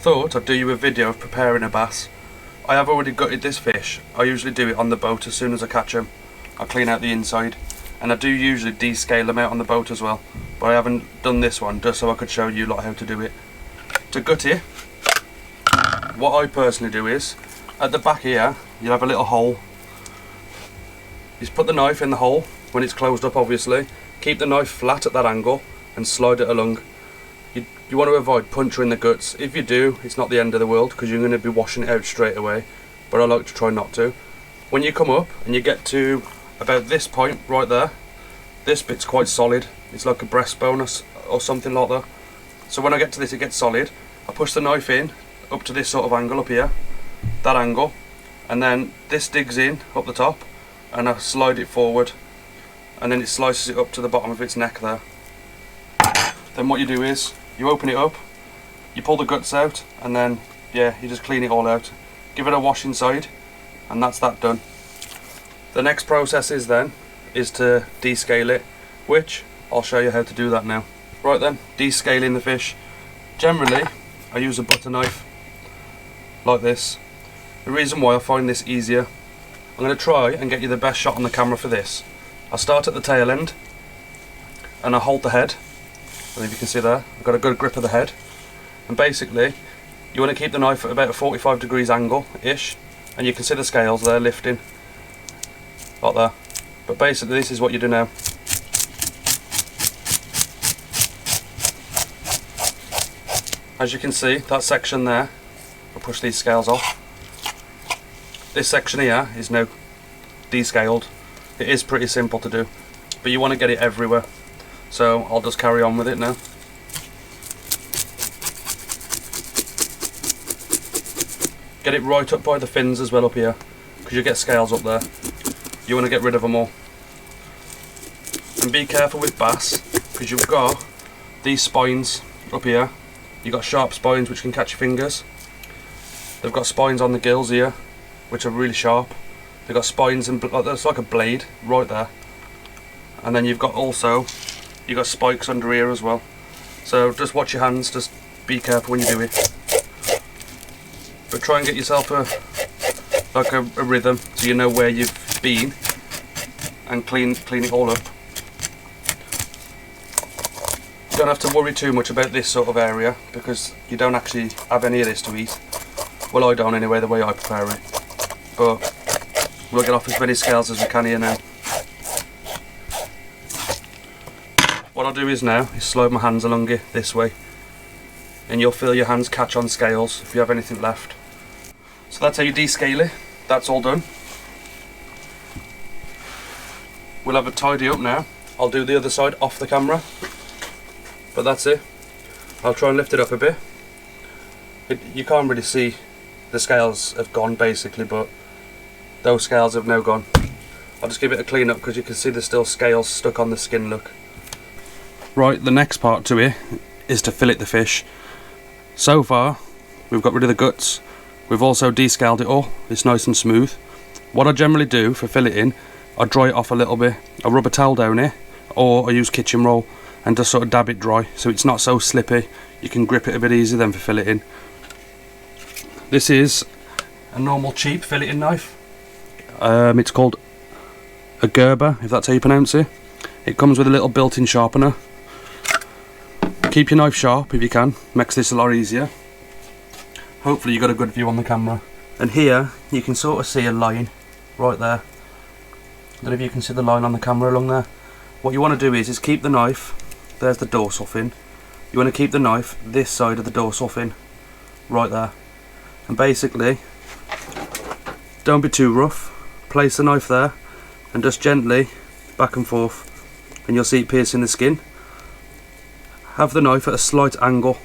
thought I'd do you a video of preparing a bass. I have already gutted this fish. I usually do it on the boat as soon as I catch them. I clean out the inside, and I do usually descale them out on the boat as well, but I haven't done this one just so I could show you lot how to do it. To gut it, what I personally do is, at the back here you'll have a little hole. You just put the knife in the hole when it's closed up, obviously. Keep the knife flat at that angle and slide it along. You want to avoid puncturing the guts. If you do, it's not the end of the world because you're going to be washing it out straight away, but I like to try not to. When you come up and you get to about this point right there, this bit's quite solid. It's like a breastbone or something like that. So when I get to this, it gets solid. I push the knife in up to this sort of angle up here, that angle, and then this digs in up the top, and I slide it forward, and then it slices it up to the bottom of its neck there. Then what you do is you open it up, you pull the guts out, and then yeah, you just clean it all out. Give it a wash inside, and that's that done. The next process is to descale it, which I'll show you how to do that now. Right then, descaling the fish. Generally, I use a butter knife like this. The reason why I find this easier, I'm going to try and get you the best shot on the camera for this. I start at the tail end, and I hold the head. I don't know if you can see there, I've got a good grip of the head, and basically you want to keep the knife at about a 45 degrees angle ish, and you can see the scales there lifting like that. But basically this is what you do now. As you can see, that section there, I'll push these scales off. This section here is now descaled. It is pretty simple to do, but you want to get it everywhere. So I'll just carry on with it now. Get it right up by the fins as well up here, because you get scales up there. You want to get rid of them all. And be careful with bass, because you've got these spines up here. You've got sharp spines which can catch your fingers. They've got spines on the gills here, which are really sharp. They've got spines and that's like a blade right there. And then you've got spikes under here as well. So just watch your hands, just be careful when you do it. But try and get yourself a rhythm so you know where you've been, and clean it all up. You don't have to worry too much about this sort of area because you don't actually have any of this to eat. Well, I don't anyway, the way I prepare it. But we'll get off as many scales as we can here now. What I'll do is slide my hands along it this way, and you'll feel your hands catch on scales if you have anything left. So that's how you descale it. That's all done. We'll have it tidy up now. I'll do the other side off the camera, but that's it. I'll try and lift it up a bit. You can't really see the scales have gone basically, but those scales have now gone. I'll just give it a clean up because you can see there's still scales stuck on the skin, look. Right, the next part to it is to fillet the fish. So far we've got rid of the guts, we've also descaled it all, it's nice and smooth. What I generally do for filleting, I dry it off a little bit. I rub a towel down it, or I use kitchen roll and just sort of dab it dry so it's not so slippy. You can grip it a bit easier then for filleting. This is a normal cheap filleting knife. It's called a Gerber, if that's how you pronounce it. It comes with a little built-in sharpener. Keep your knife sharp if you can, makes this a lot easier. Hopefully you got a good view on the camera. And here you can sort of see a line right there. I don't know if you can see the line on the camera along there. What you want to do is keep the knife, there's the dorsal fin. You want to keep the knife this side of the dorsal fin, right there. And basically, don't be too rough. Place the knife there and just gently back and forth, and you'll see it piercing the skin. Have the knife at a slight angle,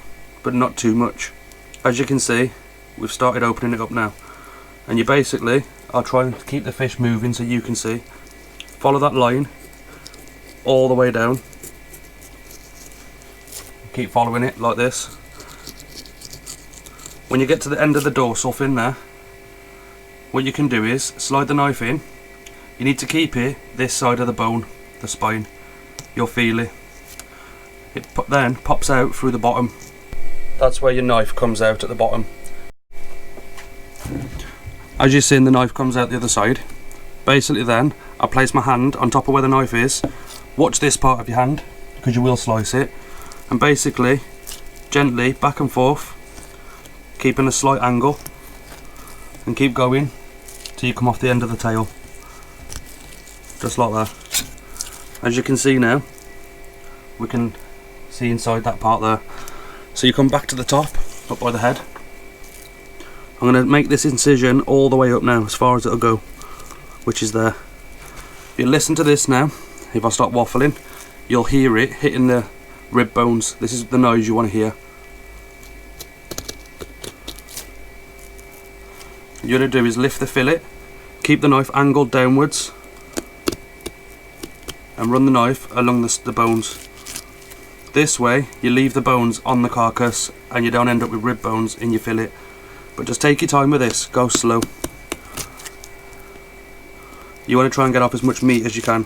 but not too much. As you can see, we've started opening it up now. And you basically, I'll try and keep the fish moving so you can see. Follow that line all the way down. Keep following it like this. When you get to the end of the dorsal fin there, what you can do is slide the knife in. You need to keep it this side of the bone, the spine. You'll feel it. It then pops out through the bottom. that's where your knife comes out at the bottom. As you've seen, the knife comes out the other side. Basically then, I place my hand on top of where the knife is. Watch this part of your hand, because you will slice it. And basically, gently back and forth, keeping a slight angle, and keep going till you come off the end of the tail. Just like that. As you can see now, we can see inside that part there. So you come back to the top, up by the head. I'm going to make this incision all the way up now, as far as it'll go, which is there. If you listen to this now, if I start waffling, you'll hear it hitting the rib bones. This is the noise you want to hear. What you're going to do is lift the fillet, keep the knife angled downwards, and run the knife along the bones. This way you leave the bones on the carcass and you don't end up with rib bones in your fillet. But just take your time with this, go slow. You want to try and get off as much meat as you can.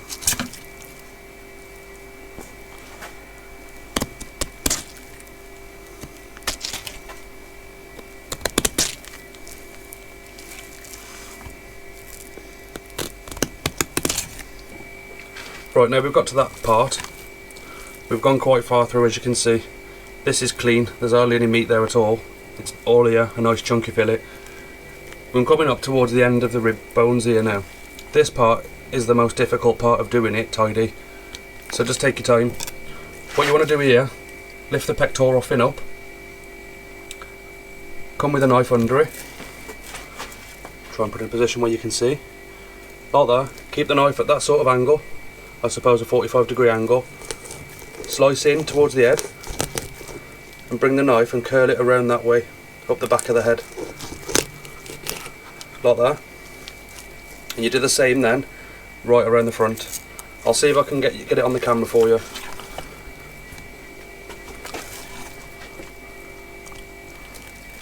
Right, now we've got to that part. We've gone quite far through, as you can see. This is clean, there's hardly any meat there at all. It's all here, a nice chunky fillet. We're coming up towards the end of the rib bones here now. This part is the most difficult part of doing it tidy. So just take your time. What you want to do here, lift the pectoral fin up. Come with a knife under it. Try and put it in a position where you can see. Like that. Keep the knife at that sort of angle. I suppose a 45-degree angle. Slice in towards the head. And bring the knife and curl it around that way, up the back of the head, like that. And you do the same then, right around the front. I'll see if I can get it on the camera for you.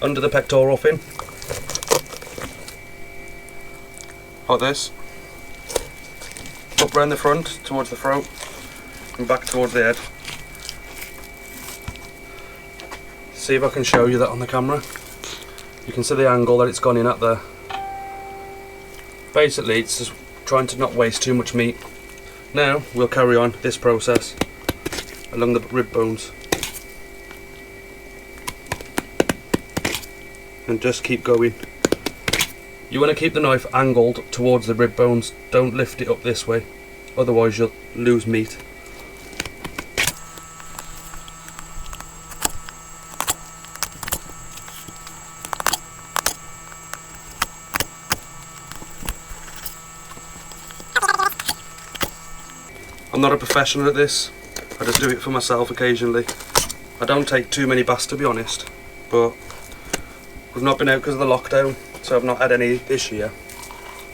Under the pectoral fin, like this. Up round the front, towards the throat, and back towards the head. See if I can show you that on the camera. You can see the angle that it's gone in at there. Basically it's just trying to not waste too much meat. Now we'll carry on this process along the rib bones and just keep going. You want to keep the knife angled towards the rib bones, don't lift it up this way, otherwise you'll lose meat. I'm not a professional at this, I just do it for myself occasionally. I don't take too many baths, to be honest, but we've not been out because of the lockdown, so I've not had any this year,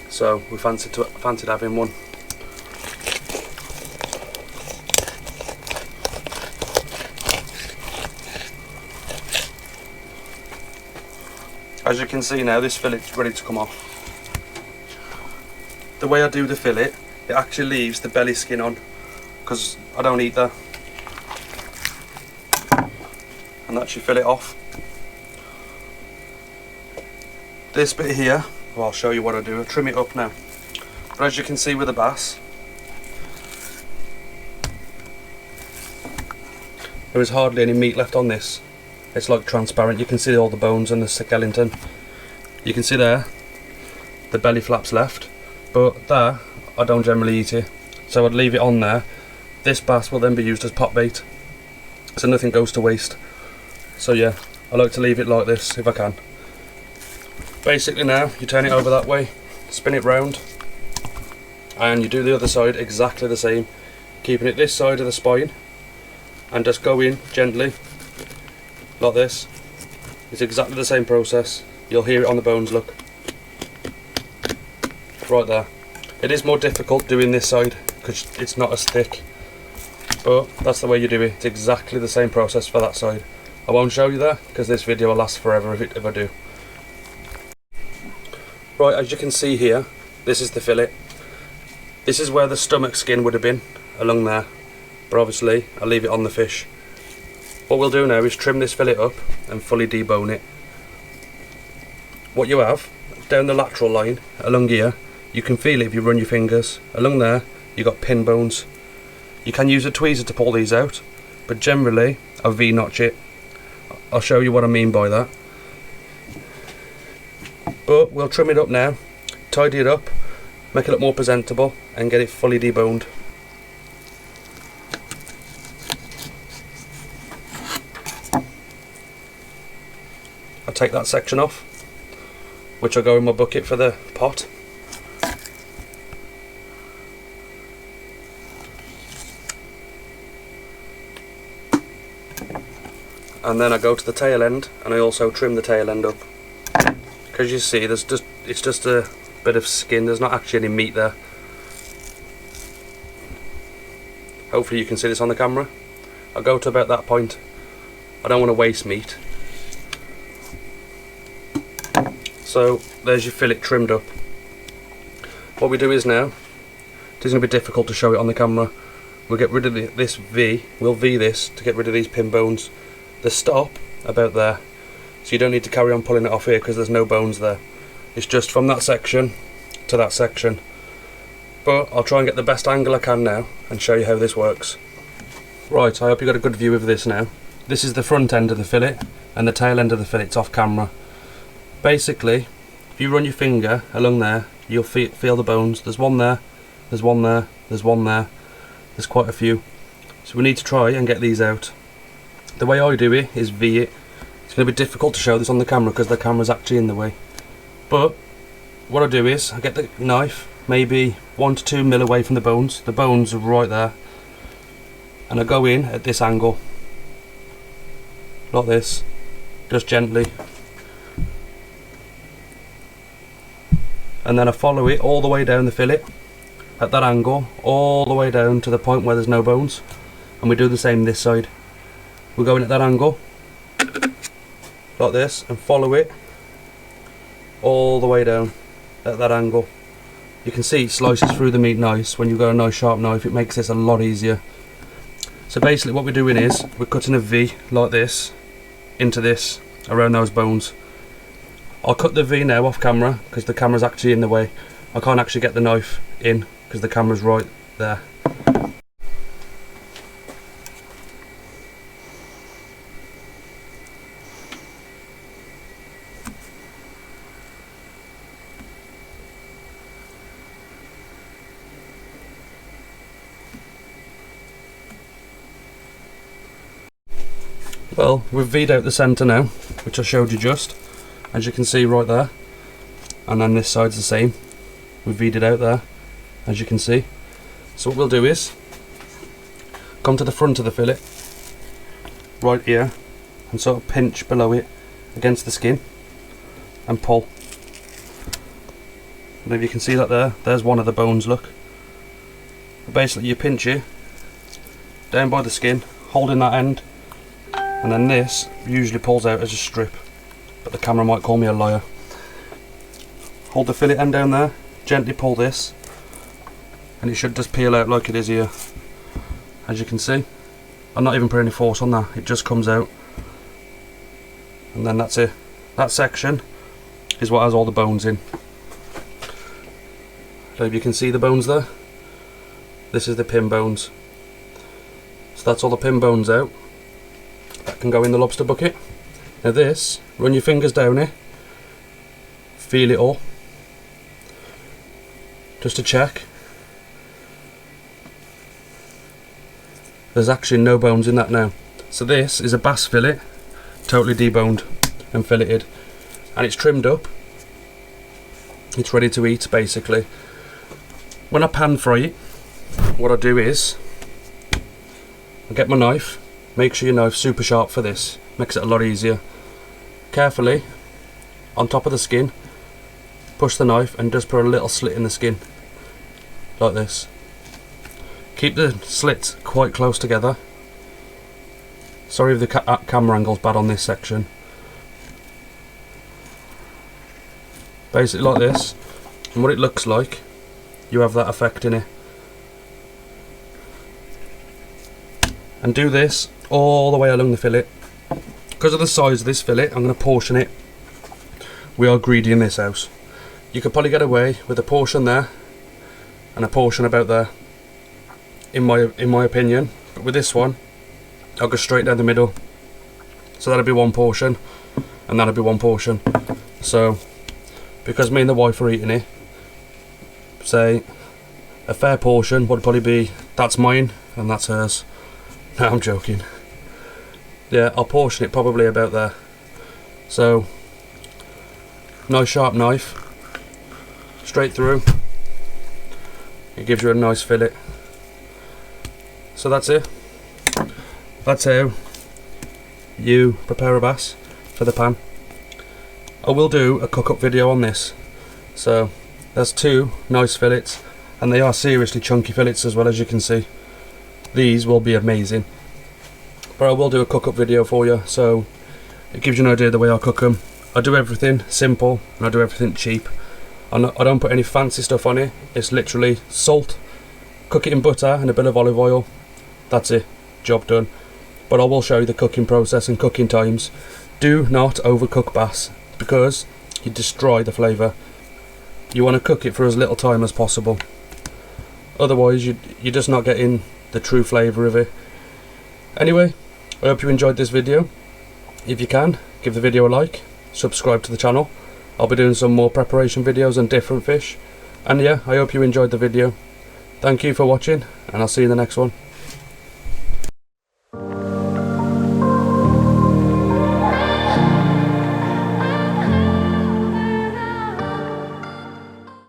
so we fancied having one. As you can see now, this fillet's ready to come off. The way I do the fillet, it actually leaves the belly skin on, because I don't eat that. And that's your fillet off. This bit here, well, I'll show you what I do. I trim it up now. But as you can see with the bass, there is hardly any meat left on this. It's like transparent. You can see all the bones and the skeleton. You can see there the belly flaps left, but there I don't generally eat it, so I'd leave it on there. This bass will then be used as pot bait, so nothing goes to waste. So yeah, I like to leave it like this if I can. Basically now you turn it over that way, spin it round, and you do the other side exactly the same, keeping it this side of the spine, and just go in gently like this. It's exactly the same process. You'll hear it on the bones, look. Right there. It is more difficult doing this side because it's not as thick, but that's the way you do it. It's exactly the same process for that side. I won't show you that because this video will last forever if I do. Right, as you can see here, this is the fillet. This is where the stomach skin would have been, along there, but obviously I'll leave it on the fish. What we'll do now is trim this fillet up and fully debone it. What you have down the lateral line along here, you can feel it if you run your fingers. Along there you got pin bones. You can use a tweezer to pull these out, but generally I V-notch it. I'll show you what I mean by that. But we'll trim it up now, tidy it up, make it look more presentable and get it fully deboned. I'll take that section off, which will go in my bucket for the pot. And then I go to the tail end and I also trim the tail end up. Because you see, it's just a bit of skin, there's not actually any meat there. Hopefully you can see this on the camera. I'll go to about that point. I don't want to waste meat. So there's your fillet trimmed up. What we do is now, it is going to be difficult to show it on the camera. We'll get rid of this V, we'll V this to get rid of these pin bones. The stop about there, so you don't need to carry on pulling it off here because there's no bones there. It's just from that section to that section. But I'll try and get the best angle I can now and show you how this works. Right, I hope you got a good view of this now. This is the front end of the fillet and the tail end of the fillet's off camera. Basically, if you run your finger along there, you'll feel the bones. There's one there, there's one there, there's one there. There's quite a few. So we need to try and get these out. The way I do it is V it. It's going to be difficult to show this on the camera because the camera's actually in the way. But what I do is I get the knife maybe 1 to 2 mil away from the bones. The bones are right there. And I go in at this angle. Like this. Just gently. And then I follow it all the way down the fillet. At that angle. All the way down to the point where there's no bones. And we do the same this side. We'll go in at that angle, like this, and follow it all the way down at that angle. You can see it slices through the meat nice. When you've got a nice sharp knife, it makes this a lot easier. So basically what we're doing is, we're cutting a V like this, into this, around those bones. I'll cut the V now off camera, because the camera's actually in the way. I can't actually get the knife in, because the camera's right there. Well, we've V'd out the centre now, which I showed you just, as you can see right there, and then this side's the same. We've V'd it out there, as you can see. So what we'll do is come to the front of the fillet, right here, and sort of pinch below it against the skin and pull. And if you can see that there, there's one of the bones, look. But basically you pinch it down by the skin, holding that end, and then this usually pulls out as a strip, but the camera might call me a liar. Hold the fillet end down there, gently pull this, and it should just peel out like it is here. As you can see, I'm not even putting any force on that, it just comes out. And then that's it. That section is what has all the bones in. So if you can see the bones there, this is the pin bones. So that's all the pin bones out. That can go in the lobster bucket. Now this, run your fingers down it, feel it all, just to check. There's actually no bones in that now. So this is a bass fillet, totally deboned and filleted, and it's trimmed up. It's ready to eat basically. When I pan fry it, what I do is I get my knife. Make sure your knife's super sharp for this, makes it a lot easier. Carefully, on top of the skin, push the knife and just put a little slit in the skin, like this. Keep the slits quite close together. Sorry if the camera angle's bad on this section. Basically like this, and what it looks like, you have that effect in it. And do this all the way along the fillet. Because of the size of this fillet, I'm going to portion it. We are greedy in this house. You could probably get away with a portion there and a portion about there, in my opinion. But with this one, I'll go straight down the middle. So that'll be one portion, and that'll be one portion. So, because me and the wife are eating it, say a fair portion would probably be, that's mine and that's hers. No, I'm joking. Yeah, I'll portion it probably about there. So, nice sharp knife, straight through. It gives you a nice fillet. So that's it. That's how you prepare a bass for the pan. I will do a cook up video on this. So there's two nice fillets, and they are seriously chunky fillets as well, as you can see. These will be amazing. But I will do a cook up video for you, so it gives you an idea of the way I cook them. I do everything simple and I do everything cheap. I don't put any fancy stuff on it. It's literally salt, cook it in butter and a bit of olive oil. That's it, job done. But I will show you the cooking process and cooking times. Do not overcook bass, because you destroy the flavour. You want to cook it for as little time as possible. Otherwise you're just not getting the true flavour of it. Anyway, I hope you enjoyed this video. If you can, give the video a like, subscribe to the channel. I'll be doing some more preparation videos on different fish. And yeah, I hope you enjoyed the video. Thank you for watching, and I'll see you in the next one.